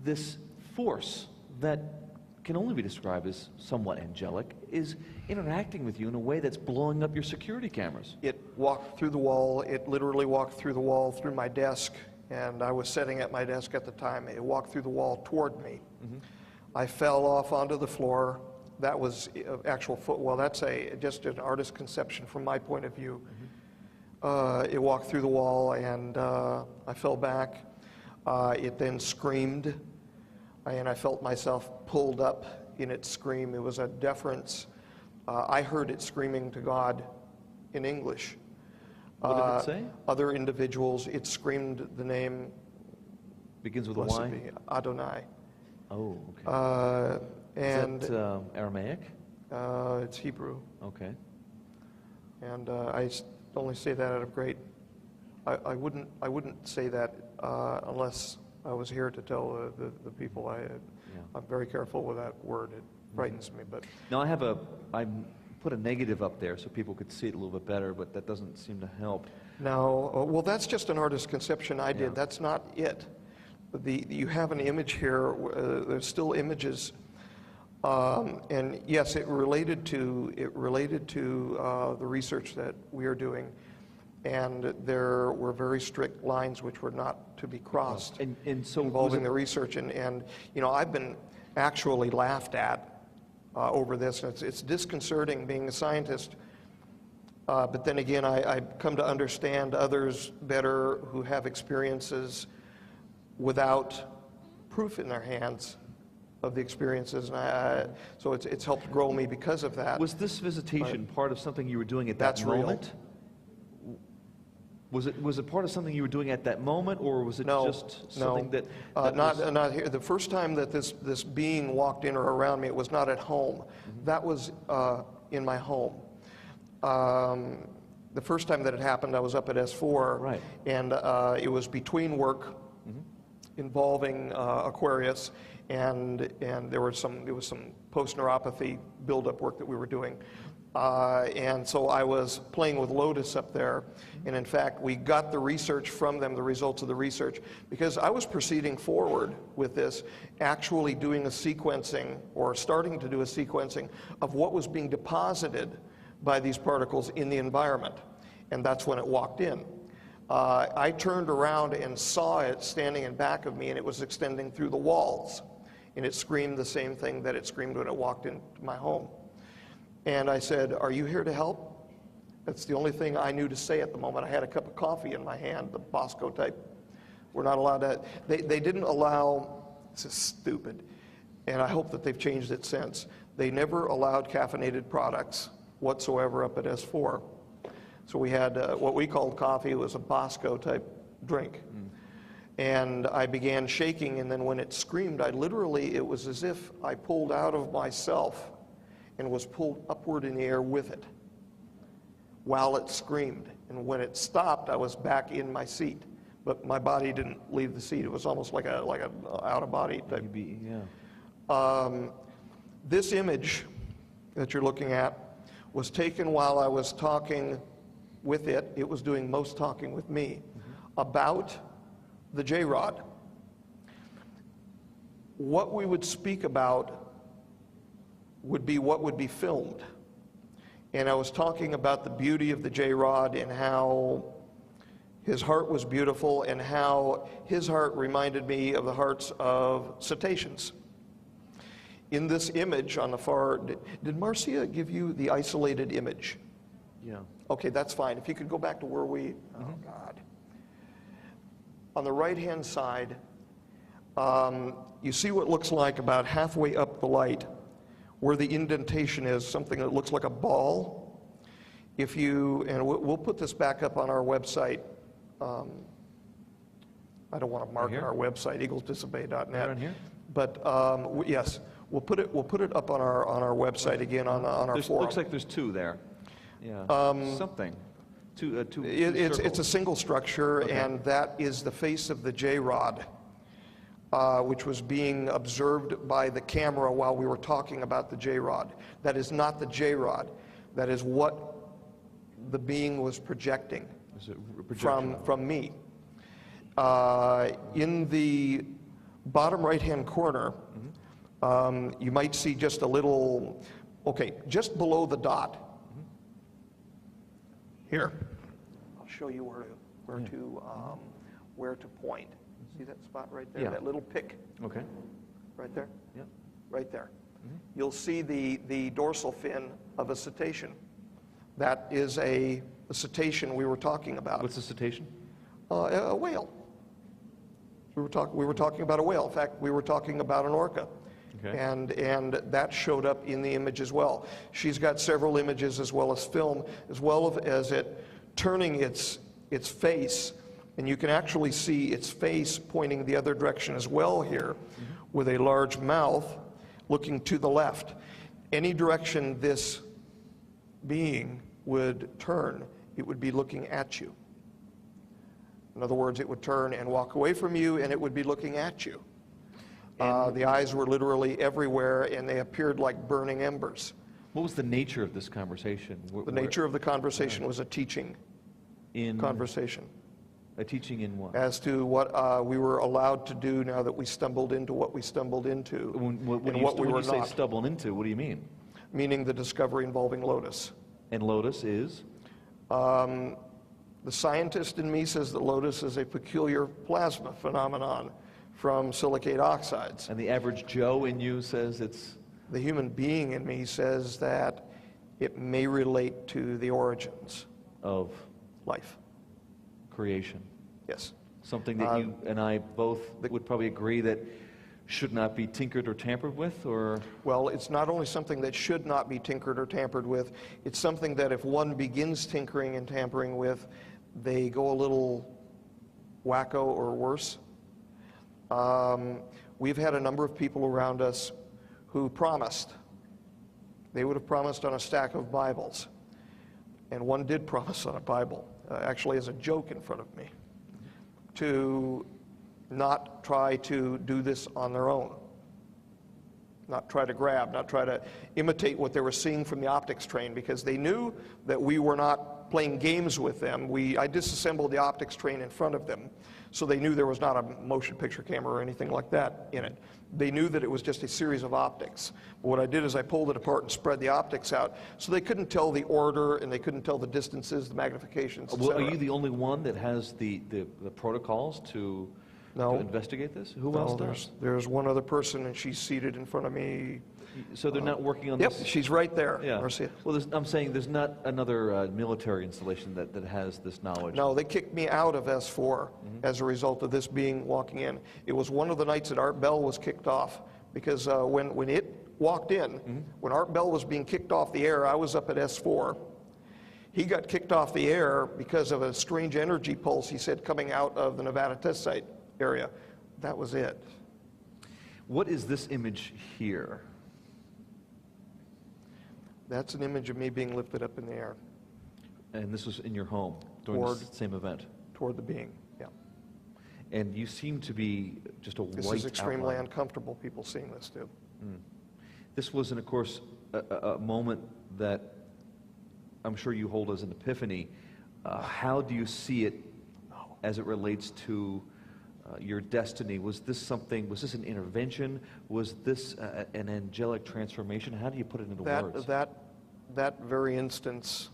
this force that can only be described as somewhat angelic is interacting with you in a way that's blowing up your security cameras. It walked through the wall. It literally walked through the wall, through my desk, and I was sitting at my desk at the time. It walked through the wall toward me. Mm-hmm. I fell off onto the floor. That was actual foot. Well, that's just an artist's conception from my point of view. Mm-hmm. It walked through the wall, and I fell back. It then screamed, and I felt myself pulled up in its scream. It was a deference. I heard it screaming to God in English. What did it say? Other individuals, it screamed the name. Begins with a Y? Be Adonai. Oh, okay. And is that Aramaic? It's Hebrew. Okay. And I only say that out of great. I wouldn't say that unless I was here to tell the people. I'm very careful with that word. It frightens me. But now I put a negative up there so people could see it a little bit better, but that doesn't seem to help. No, well, that's just an artist's conception I did. That's not it. You have an image here. There's still images, and yes, it related to the research that we are doing, and there were very strict lines which were not to be crossed, and so involving the research. And you know, I've been actually laughed at over this. It's disconcerting being a scientist. But then again, I come to understand others better who have experiences without proof in their hands of the experiences, and so it's helped grow me because of that. Was this visitation part of something you were doing at that moment? Real. Was it part of something you were doing at that moment, or was it just something that not here? The first time that this being walked in or around me, it was not at home. Mm-hmm. That was in my home. The first time that it happened, I was up at S4, right, and it was between work, mm-hmm, involving Aquarius, and there was some post-neuropathy buildup work that we were doing. And so I was playing with Lotus up there, and in fact, we got the research from them, the results of the research, because I was proceeding forward with this, actually doing a sequencing, or starting to do a sequencing, of what was being deposited by these particles in the environment. And that's when it walked in. I turned around and saw it standing in back of me, and it was extending through the walls. And it screamed the same thing that it screamed when it walked into my home. And I said, "Are you here to help?" That's the only thing I knew to say at the moment. I had a cup of coffee in my hand, the Bosco type. We're not allowed to, they didn't allow, this is stupid, and I hope that they've changed it since. They never allowed caffeinated products whatsoever up at S4. So we had what we called coffee. It was a Bosco type drink. Mm. And I began shaking, and then when it screamed, it was as if I pulled out of myself and was pulled upward in the air with it while it screamed. And when it stopped, I was back in my seat, but my body didn't leave the seat. It was almost like a out-of-body type. Maybe, yeah. This image that you're looking at was taken while I was talking with it. It was doing most talking with me, mm-hmm, about the J-Rod. What we would speak about would be what would be filmed. And I was talking about the beauty of the J-Rod and how his heart was beautiful and how his heart reminded me of the hearts of cetaceans. In this image on the far, did Marcia give you the isolated image? Yeah. Okay, that's fine. If you could go back to where we, mm-hmm, oh God. On the right-hand side, you see what looks like about halfway up the light, where the indentation is, something that looks like a ball. If you, and we'll put this back up on our website. I don't want to market our website, eaglesdisobey.net. Right on here? But yes, we'll put it up on our website again on our forum. Looks like there's two there. Yeah. Something. Two it's a single structure, okay, and that is the face of the J-Rod, which was being observed by the camera while we were talking about the J-Rod. That is not the J-Rod. That is what the being was projecting from me. In the bottom right-hand corner, you might see just a little, okay, just below the dot. Here, I'll show you where to point. See that spot right there? Yeah. That little pick Okay. right there? Yeah. Right there. You'll see the dorsal fin of a cetacean. That is a cetacean we were talking about. What's a cetacean? A whale. We were talking about a whale. In fact, we were talking about an orca. Okay. And that showed up in the image as well. She's got several images as well as film, as well as it turning its face, and you can actually see its face pointing the other direction as well here, with a large mouth looking to the left. Any direction this being would turn, it would be looking at you. In other words, it would turn and walk away from you, and it would be looking at you. The eyes were literally everywhere, and they appeared like burning embers. What was the nature of this conversation? The nature of the conversation was a teaching conversation. A teaching in what? As to what we were allowed to do now that we stumbled into what we stumbled into, When and what we you were say not. stumble into, what do you mean? Meaning the discovery involving Lotus. And Lotus is? The scientist in me says that Lotus is a peculiar plasma phenomenon from silicate oxides. And the average Joe in you says it's? The human being in me says that it may relate to the origins Of life. creation. Yes. Something that you and I both would probably agree that should not be tinkered or tampered with, or? Well, it's not only something that should not be tinkered or tampered with, it's something that if one begins tinkering and tampering with, they go a little wacko or worse. We've had a number of people around us who promised. They would have promised on a stack of Bibles. And one did promise on a Bible, actually as a joke in front of me, to not try to do this on their own. Not try to grab, not try to imitate what they were seeing from the optics train, because they knew that we were not playing games with them. I disassembled the optics train in front of them, so they knew there was not a motion picture camera or anything like that in it. They knew that it was just a series of optics. But what I did is I pulled it apart and spread the optics out, so they couldn't tell the order and they couldn't tell the distances, the magnifications, Well, etc. are you the only one that has the protocols to investigate this? Who else does? There's one other person, and she's seated in front of me. So they're not working on Yep, this? she's right there. Yeah. Marcia. Well, I'm saying there's not another military installation that has this knowledge. No, they kicked me out of S4 as a result of this being walking in. It was one of the nights that Art Bell was kicked off, because when it walked in, when Art Bell was being kicked off the air, I was up at S4. He got kicked off the air because of a strange energy pulse, he said, coming out of the Nevada test site area. That was it. What is this image here? That's an image of me being lifted up in the air And this was in your home during this same event? toward the being, yeah. And you seem to be just a white This is extremely outline. uncomfortable, people seeing this too. This was, of course, a moment that I'm sure you hold as an epiphany. How do you see it as it relates to your destiny? Was this an intervention? Was this an angelic transformation? How do you put it into words? That very instance,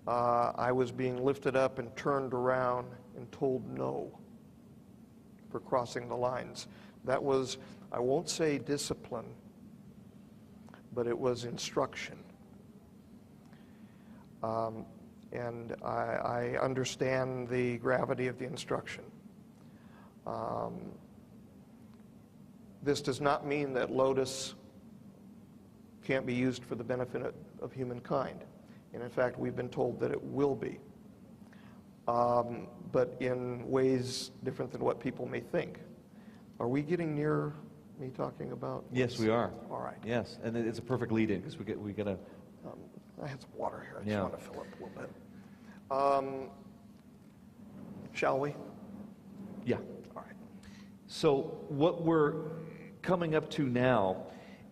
I was being lifted up and turned around and told no for crossing the lines. That was, I won't say discipline, but it was instruction. And I understand the gravity of the instruction. This does not mean that Lotus can't be used for the benefit of humankind. And in fact, we've been told that it will be. But in ways different than what people may think. Are we getting near me talking about? Yes, we are. All right. Yes, and it's a perfect lead-in because we got to. I had some water here. I just Yeah. want to fill up a little bit. Shall we? Yeah. All right. So what we're coming up to now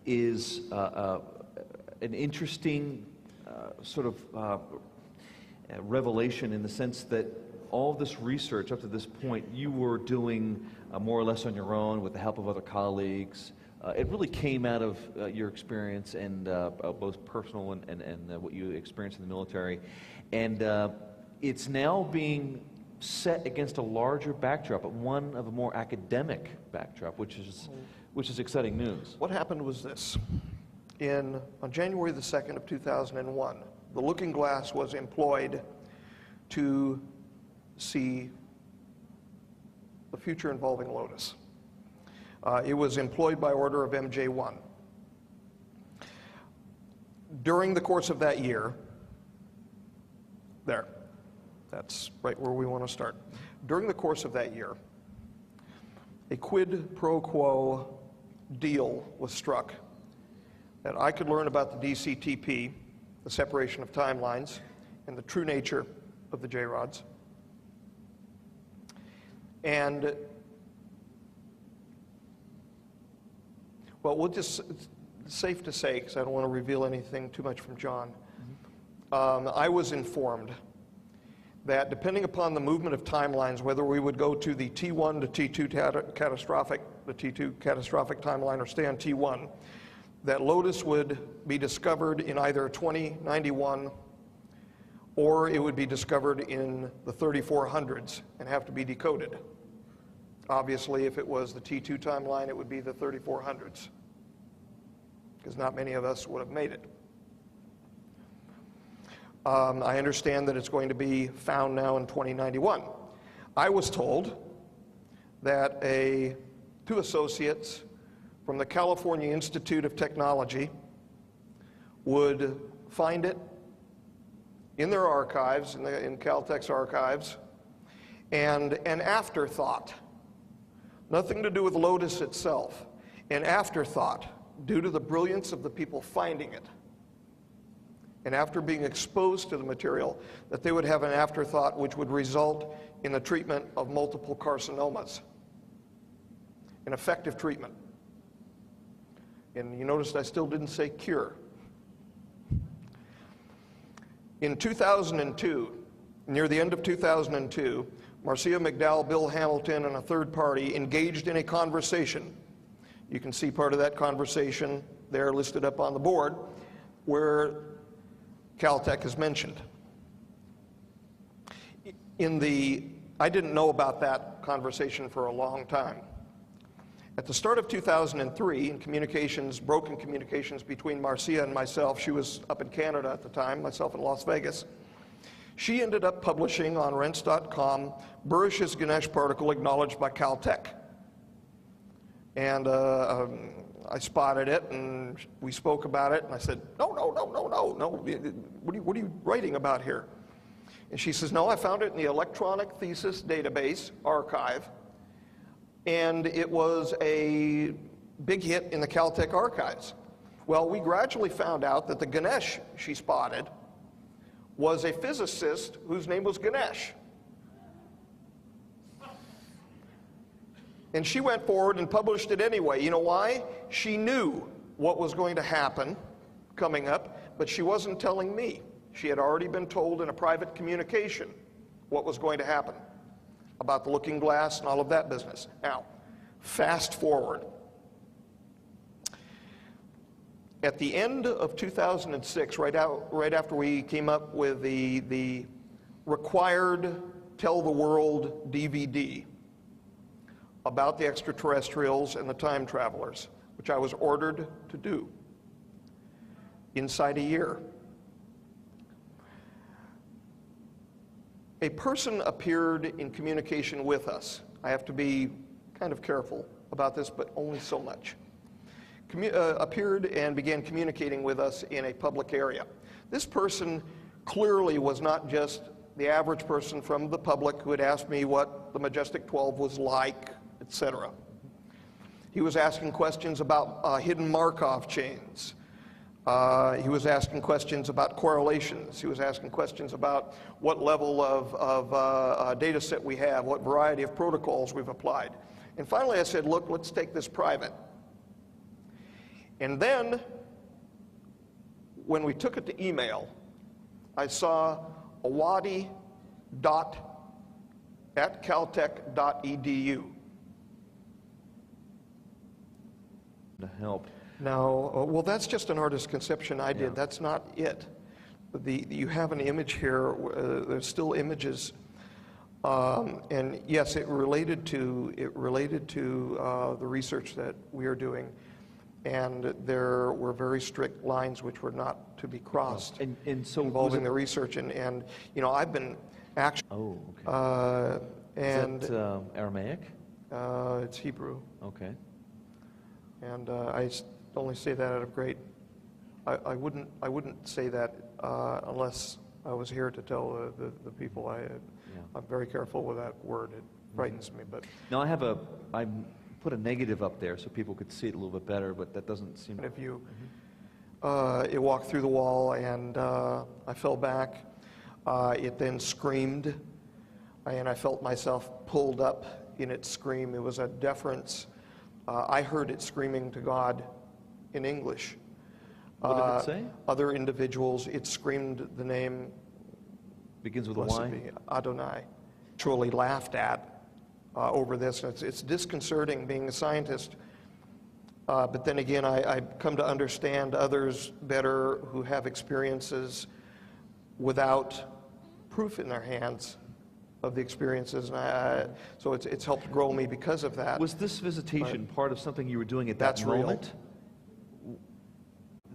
is an interesting sort of revelation in the sense that all this research up to this point you were doing more or less on your own with the help of other colleagues. It really came out of your experience and both personal and what you experienced in the military. And it's now being set against a larger backdrop, one of a more academic backdrop, which is exciting news. What happened was this. On January the 2nd of 2001, the looking glass was employed to see the future involving Lotus. It was employed by order of MJ1. During the course of that year, that's right where we want to start. During the course of that year, a quid pro quo deal was struck that I could learn about the DCTP, the separation of timelines, and the true nature of the J-rods. And, well, it's safe to say, because I don't want to reveal anything too much from John, I was informed that depending upon the movement of timelines, whether we would go to the T1 to T2 catastrophic, the T2 catastrophic timeline, or stay on T1, that Lotus would be discovered in either 2091 or it would be discovered in the 3400s and have to be decoded. Obviously, if it was the T2 timeline, it would be the 3400s, because not many of us would have made it. I understand that it's going to be found now in 2091. I was told that two associates from the California Institute of Technology would find it in their archives, in Caltech's archives, and an afterthought, nothing to do with Lotus itself, an afterthought due to the brilliance of the people finding it. And after being exposed to the material, that they would have an afterthought which would result in the treatment of multiple carcinomas, an effective treatment. And you noticed I still didn't say cure. In 2002, near the end of 2002, Marcia McDowell, Bill Hamilton, and a third party engaged in a conversation. You can see part of that conversation there listed up on the board, where Caltech is mentioned. I didn't know about that conversation for a long time. At the start of 2003, in broken communications between Marcia and myself, she was up in Canada at the time, myself in Las Vegas, she ended up publishing on rents.com Burisch's Ganesh particle acknowledged by Caltech. And I spotted it, and we spoke about it, and I said, no, what are you writing about here? And she says, no, I found it in the electronic thesis database archive, and it was a big hit in the Caltech archives. Well, we gradually found out that the Ganesh she spotted was a physicist whose name was Ganesh. And she went forward and published it anyway. You know why? She knew what was going to happen coming up, but she wasn't telling me. She had already been told in a private communication what was going to happen about the looking glass and all of that business. Now, fast forward. At the end of 2006, right after we came up with the required Tell the World DVD, about the extraterrestrials and the time travelers, which I was ordered to do inside a year. A person appeared in communication with us. I have to be kind of careful about this, but only so much. Appeared and began communicating with us in a public area. This person clearly was not just the average person from the public who had asked me what the Majestic 12 was like, etc. He was asking questions about hidden Markov chains. He was asking questions about correlations. He was asking questions about what level of data set we have, what variety of protocols we've applied. And finally I said, look, let's take this private. And then, when we took it to email, I saw a Wadi at caltech.edu. To help. Now, well, that's just an artist's conception I did. Yeah. That's not it. You have an image here. There's still images, and yes, it related to the research that we are doing, and there were very strict lines which were not to be crossed And so involving the research. And you know, I've been actually. Oh, okay. And Is that Aramaic? it's Hebrew. Okay. And I only say that out of great. I wouldn't say that unless I was here to tell the people. I'm very careful with that word. It frightens me. But Now I put a negative up there so people could see it a little bit better, but that doesn't seem. if you, it walked through the wall, and I fell back. It then screamed, and I felt myself pulled up in its scream. It was a deference. I heard it screaming to God in English. What did it say? Other individuals, it screamed the name. Begins with a Blessed Y? be Adonai. Truly laughed at over this. It's disconcerting being a scientist. But then again, I come to understand others better who have experiences without proof in their hands of the experiences, and so it's helped grow me because of that. Was this visitation part of something you were doing at that That's real. moment?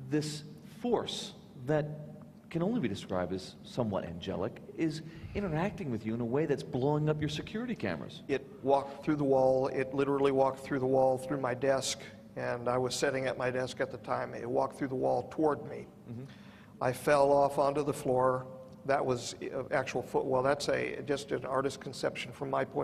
This force that can only be described as somewhat angelic is interacting with you in a way that's blowing up your security cameras. It walked through the wall. It literally walked through the wall through my desk, and I was sitting at my desk at the time. It walked through the wall toward me. I fell off onto the floor. That was actual foot. Well, that's just an artist's conception from my point.